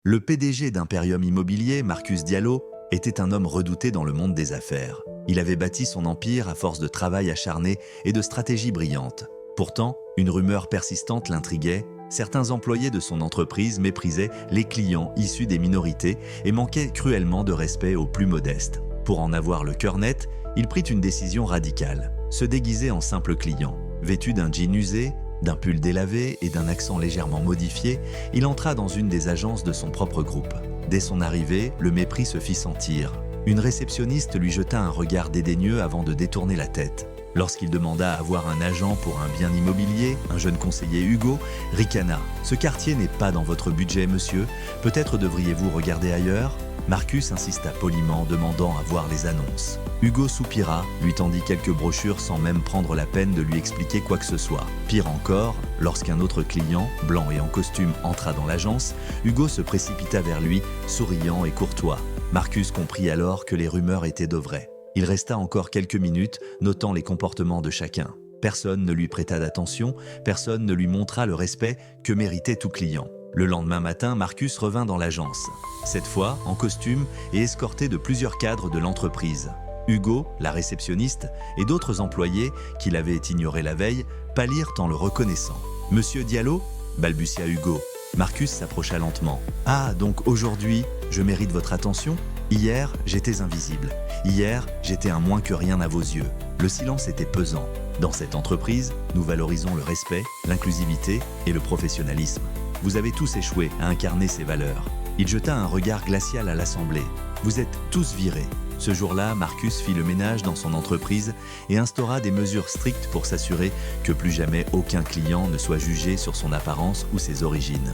Le PDG d'Imperium Immobilier, Marcus Diallo, était un homme redouté dans le monde des affaires. Il avait bâti son empire à force de travail acharné et de stratégies brillantes. Pourtant, une rumeur persistante l'intriguait. Certains employés de son entreprise méprisaient les clients issus des minorités et manquaient cruellement de respect aux plus modestes. Pour en avoir le cœur net, il prit une décision radicale, se déguiser en simple client. Vêtu d'un jean usé, d'un pull délavé et d'un accent légèrement modifié, il entra dans une des agences de son propre groupe. Dès son arrivée, le mépris se fit sentir. Une réceptionniste lui jeta un regard dédaigneux avant de détourner la tête. Lorsqu'il demanda à voir un agent pour un bien immobilier, un jeune conseiller Hugo ricana. « Ce quartier n'est pas dans votre budget, monsieur. Peut-être devriez-vous regarder ailleurs ?» Marcus insista poliment, demandant à voir les annonces. Hugo soupira, lui tendit quelques brochures sans même prendre la peine de lui expliquer quoi que ce soit. Pire encore, lorsqu'un autre client, blanc et en costume, entra dans l'agence, Hugo se précipita vers lui, souriant et courtois. Marcus comprit alors que les rumeurs étaient de vraies. Il resta encore quelques minutes, notant les comportements de chacun. Personne ne lui prêta d'attention, personne ne lui montra le respect que méritait tout client. Le lendemain matin, Marcus revint dans l'agence. Cette fois, en costume et escorté de plusieurs cadres de l'entreprise. Hugo, la réceptionniste, et d'autres employés, qui l'avaient ignoré la veille, pâlirent en le reconnaissant. « Monsieur Diallo ?» balbutia Hugo. Marcus s'approcha lentement. « Ah, donc aujourd'hui, je mérite votre attention ? Hier, j'étais invisible. Hier, j'étais un moins que rien à vos yeux. » Le silence était pesant. Dans cette entreprise, nous valorisons le respect, l'inclusivité et le professionnalisme. Vous avez tous échoué à incarner ces valeurs. Il jeta un regard glacial à l'assemblée. Vous êtes tous virés. Ce jour-là, Marcus fit le ménage dans son entreprise et instaura des mesures strictes pour s'assurer que plus jamais aucun client ne soit jugé sur son apparence ou ses origines.